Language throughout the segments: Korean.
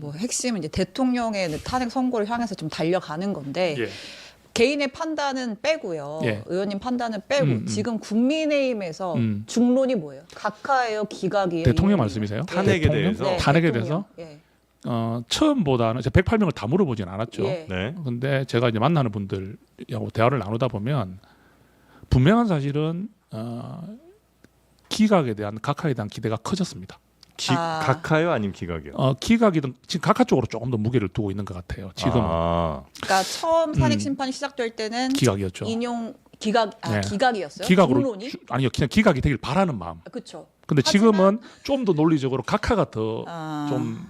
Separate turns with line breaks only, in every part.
뭐 핵심은 이제 대통령의 탄핵 선고를 향해서 좀 달려가는 건데
예.
개인의 판단은 빼고요.
예.
의원님 판단은 빼고 지금 국민의힘에서 중론이 뭐예요? 각하예요, 기각이에요?
대통령 말씀이세요?
탄핵에
대통령?
대해서?
네,
탄핵에
대통령.
대해서
예.
처음보다는 제가 108명을 다 물어보진 않았죠.
예.
네.
근데 제가 이제 만나는 분들하고 대화를 나누다 보면 분명한 사실은 기각에 대한 각하에 대한 기대가 커졌습니다.
각하요, 아니면 기각이요?
기각이든 지금 각하 쪽으로 조금 더 무게를 두고 있는 것 같아요. 지금은
그러니까 처음 산핵 심판이 시작될 때는
기각이었죠.
인용 기각
네.
기각이었어요.
기각으로
중론이?
아니요, 그냥 기각이 되길 바라는 마음.
그렇죠.
근데 지금은 좀 더 논리적으로 각하가 더 좀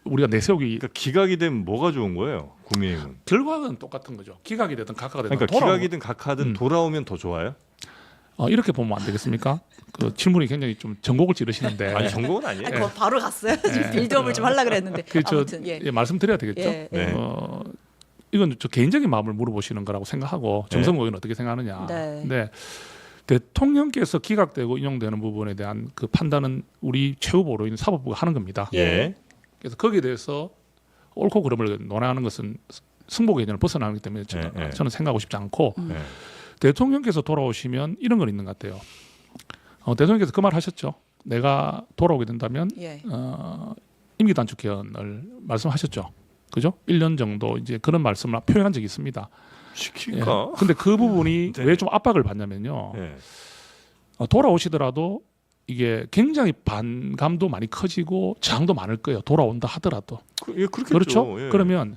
우리가 내세우기
그러니까 기각이 되면 뭐가 좋은 거예요, 국민의힘은?
결과는 똑같은 거죠. 기각이 되든 각하가 되든
그러니까 기각이든 각하든 돌아오면 더 좋아요?
이렇게 보면 안 되겠습니까? 그 질문이 굉장히 좀 전곡을 찌르시는데
아니 전공은 아니에요.
아니, 그거 바로 갔어요. 지금 빌드업을 좀 하려고 그랬는데 아무튼 예.
말씀드려야 되겠죠.
예, 예.
네.
이건 저 개인적인 마음을 물어보시는 거라고 생각하고 정성호 의원은 어떻게 생각하느냐.
네.
근데 대통령께서 기각되고 인용되는 부분에 대한 그 판단은 우리 최후보로인 사법부가 하는 겁니다.
예.
그래서 거기에 대해서 옳고 그름을 논하는 것은 승복의 개념을 벗어나기 때문에 저는 생각하고 싶지 않고
네.
대통령께서 돌아오시면 이런 건 있는 것 같아요. 대통령께서 그 말 하셨죠. 내가 돌아오게 된다면
예.
임기 단축 개헌을 말씀하셨죠. 그죠? 1년 정도 이제 그런 말씀을 표현한 적이 있습니다.
시킬까?
근데 그 부분이
네.
왜 좀 압박을 받냐면요.
네.
돌아오시더라도 이게 굉장히 반감도 많이 커지고 저항도 많을 거예요. 돌아온다 하더라도.
예, 그렇겠죠.
그렇죠?
예.
그러면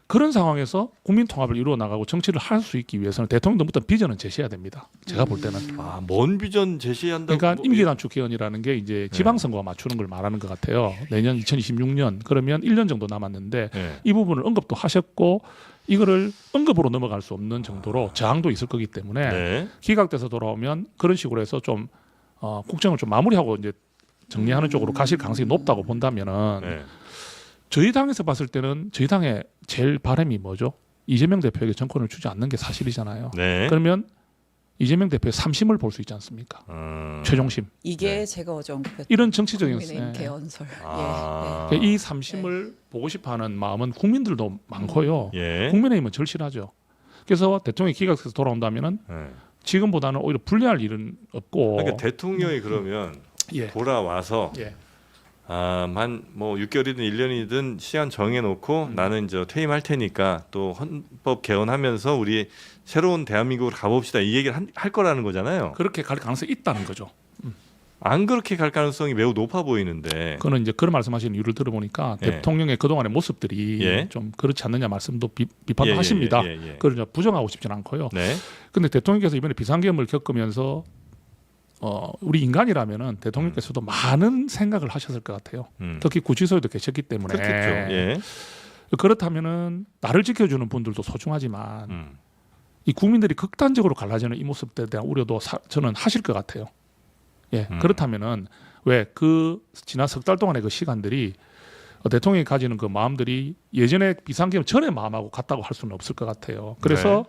그런 상황에서 국민 통합을 이루어 나가고 정치를 할 수 있기 위해서는 대통령도 어떤 비전을 제시해야 됩니다. 제가 볼 때는.
먼 비전 제시한다고.
그러니까 임기 단축 개헌이라는 게 이제 지방선거와 맞추는 걸 말하는 것 같아요. 내년 2026년 그러면 1년 정도 남았는데
네.
이 부분을 언급도 하셨고 이거를 언급으로 넘어갈 수 없는 정도로 저항도 있을 거기 때문에
네.
기각돼서 돌아오면 그런 식으로 해서 좀 국정을 좀 마무리하고 이제 정리하는 쪽으로 가실 가능성이 높다고 본다면은
네.
저희 당에서 봤을 때는 저희 당의 제일 바람이 뭐죠? 이재명 대표에게 정권을 주지 않는 게 사실이잖아요.
네.
그러면 이재명 대표의 삼심을 볼 수 있지 않습니까? 최종심.
이게
네.
제가 어제 언급했던
이런 정치적인
국민의힘 개헌설.
아.
이 삼심을 보고 싶어하는 마음은 국민들도 많고요.
예.
국민의힘은 절실하죠. 그래서 대통령이 기각해서 돌아온다면은
네.
지금보다는 오히려 불리할 일은 없고.
그러니까 대통령이 그러면
예.
돌아와서
예.
한 뭐 6개월이든 1년이든 시간 정해놓고 나는 이제 퇴임할 테니까 또 헌법 개헌하면서 우리 새로운 대한민국으로 가봅시다 이 얘기를 할 거라는 거잖아요.
그렇게 갈 가능성이 있다는 거죠.
안 그렇게 갈 가능성이 매우 높아 보이는데.
그는 이제 그런 말씀하시는 이유를 들어보니까
예.
대통령의 그동안의 모습들이
예.
좀 그렇지 않느냐 말씀도 비판도
예, 예,
하십니다.
예, 예, 예.
그걸 이제 부정하고 싶지는 않고요.
네.
근데 대통령께서 이번에 비상계엄을 겪으면서 우리 인간이라면은 대통령께서도 많은 생각을 하셨을 것 같아요. 특히 구치소에도 계셨기 때문에.
그렇겠죠. 예.
그렇다면은 나를 지켜주는 분들도 소중하지만 이 국민들이 극단적으로 갈라지는 이 모습에 대한 우려도 저는 하실 것 같아요. 예, 그렇다면은 왜 그 지난 석 달 동안의 그 시간들이 대통령이 가지는 그 마음들이 예전에 비상계엄 전의 마음하고 같다고 할 수는 없을 것 같아요. 그래서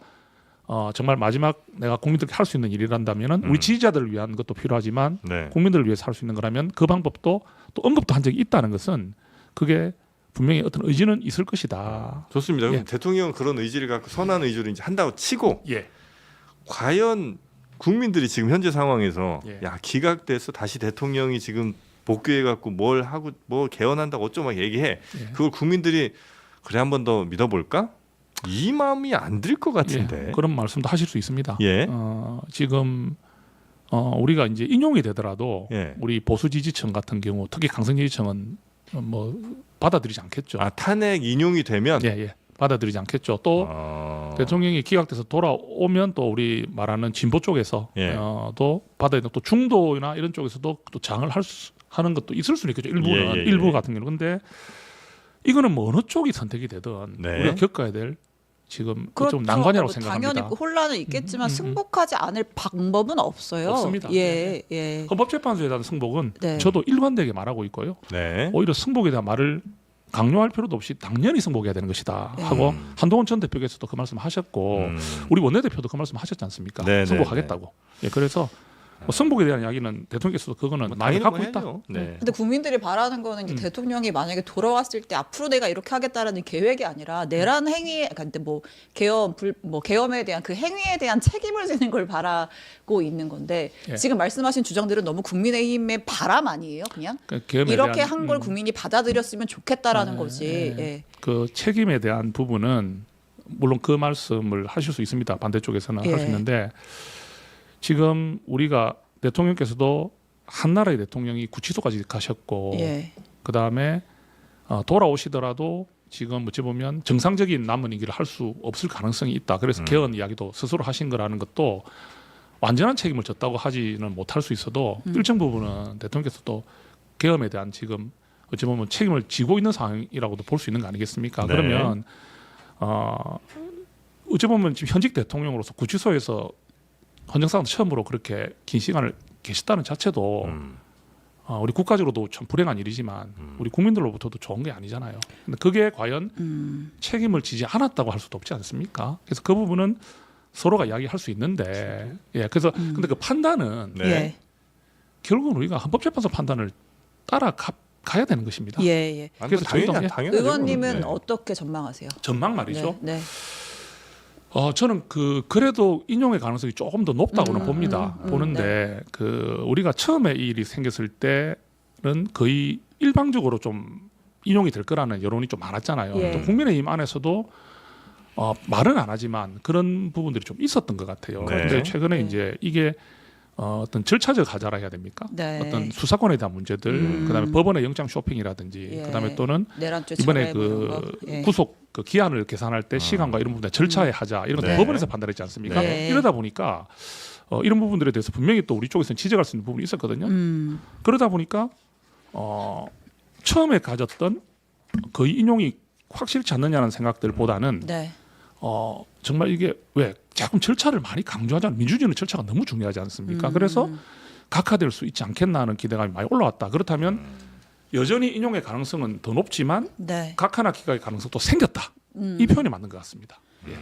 정말 마지막 내가 국민들께 할 수 있는 일이란다면은 우리 지지자들을 위한 것도 필요하지만
네.
국민들을 위해서 할 수 있는 거라면 그 방법도 또 언급도 한 적이 있다는 것은 그게 분명히 어떤 의지는 있을 것이다.
좋습니다. 그럼
예.
대통령은 그런 의지를 갖고 선한 의지를 이제 한다고 치고
예.
과연 국민들이 지금 현재 상황에서
예.
야 기각돼서 다시 대통령이 지금 복귀해 갖고 뭘 하고 뭐 개헌한다고 어쩌고 막 얘기해.
예.
그걸 국민들이 그래 한 번 더 믿어볼까? 이 마음이 안 들 것 같은데.
예. 그런 말씀도 하실 수 있습니다.
예.
지금 우리가 이제 인용이 되더라도
예.
우리 보수 지지층 같은 경우 특히 강성 지지층은 뭐 받아들이지 않겠죠.
탄핵 인용이 되면
예, 예. 받아들이지 않겠죠. 또 대통령이 기각돼서 돌아오면 또 우리 말하는 진보 쪽에서
예.
또 받아야 또 중도나 이런 쪽에서도 또 장을 하는 것도 있을 수는 있겠죠. 일부는
예, 예,
일부
예.
같은 경우는. 근데 이거는 뭐 어느 쪽이 선택이 되든
네.
우리가 겪어야 될 지금
그렇죠.
좀 난관이라고
뭐
생각합니다.
당연히 혼란은 있겠지만 승복하지 않을 방법은 없어요.
없습니다.
예, 예.
헌법재판소에 대한 승복은
네.
저도 일관되게 말하고 있고요.
네.
오히려 승복에 대한 말을 강요할 필요도 없이 당연히 승복해야 되는 것이다 하고 한동훈 전 대표께서도 그 말씀 하셨고 우리 원내대표도 그 말씀 하셨지 않습니까?
네,
승복하겠다고. 예, 그래서 뭐 승복에 대한 이야기는 대통령께서도 그거는
뭐
많이
당연히
갖고
뭐
있다.
해야죠. 네.
근데 국민들이 바라는 거는 이제 대통령이 만약에 돌아왔을 때 앞으로 내가 이렇게 하겠다라는 계획이 아니라 내란 행위에, 근데 뭐 계엄에 대한 그 행위에 대한 책임을 지는 걸 바라고 있는 건데
예.
지금 말씀하신 주장들은 너무 국민의힘의 바람 아니에요, 그냥?
그 계엄에
이렇게
대한,
한 걸 국민이 받아들였으면 좋겠다라는
네,
거지.
네.
예.
그 책임에 대한 부분은 물론 그 말씀을 하실 수 있습니다. 반대쪽에서는
예.
할 수 있는데 지금 우리가 대통령께서도 한 나라의 대통령이 구치소까지 가셨고
예.
그 다음에 돌아오시더라도 지금 어찌 보면 정상적인 남은 임기를 할 수 없을 가능성이 있다. 그래서 개헌 이야기도 스스로 하신 거라는 것도 완전한 책임을 졌다고 하지는 못할 수 있어도 일정 부분은 대통령께서도 계엄에 대한 지금 어찌 보면 책임을 지고 있는 상황이라고도 볼 수 있는 거 아니겠습니까?
네.
그러면 어찌 보면 지금 현직 대통령으로서 구치소에서 헌정사상 처음으로 그렇게 긴 시간을 계셨다는 자체도 우리 국가적으로도 참 불행한 일이지만 우리 국민들로부터도 좋은 게 아니잖아요. 근데 그게 과연 책임을 지지 않았다고 할 수도 없지 않습니까? 그래서 그 부분은 서로가 이야기할 수 있는데, 예, 그래서 근데 그 판단은
네.
예.
결국은 우리가 헌법재판소 판단을 따라가야 되는 것입니다.
예. 예.
아니,
그래서
뭐
당연히
당연하죠.
의원님은
네.
어떻게 전망하세요?
전망 말이죠.
네. 네.
저는 그래도 인용의 가능성이 조금 더 높다고는 봅니다. 보는데 우리가 처음에 이 일이 생겼을 때는 거의 일방적으로 좀 인용이 될 거라는 여론이 좀 많았잖아요.
예.
또 국민의힘 안에서도 말은 안 하지만 그런 부분들이 좀 있었던 것 같아요.
네.
그런데 최근에
네.
이제 이게 어떤 절차적 하자라 해야 됩니까?
네.
어떤 수사권에 대한 문제들, 그다음에 법원의 영장 쇼핑이라든지,
예.
그다음에 또는
내란죄
이번에
철회 뭐 이런 거. 예.
구속 그 기한을 계산할 때 시간과 이런 부분에 절차에 하자 이런 것
네.
법원에서 판단했지 않습니까?
네.
이러다 보니까 이런 부분들에 대해서 분명히 또 우리 쪽에서는 지적할 수 있는 부분이 있었거든요. 그러다 보니까 처음에 가졌던 거의 인용이 확실치 않느냐는 생각들보다는
네.
정말 이게 왜 자꾸 절차를 많이 강조하잖아요. 민주주의는 절차가 너무 중요하지 않습니까? 그래서 각하될 수 있지 않겠나 하는 기대감이 많이 올라왔다. 그렇다면 여전히 인용의 가능성은 더 높지만
네.
각하나 기각의 가능성도 생겼다. 이 표현이 맞는 것 같습니다. 예.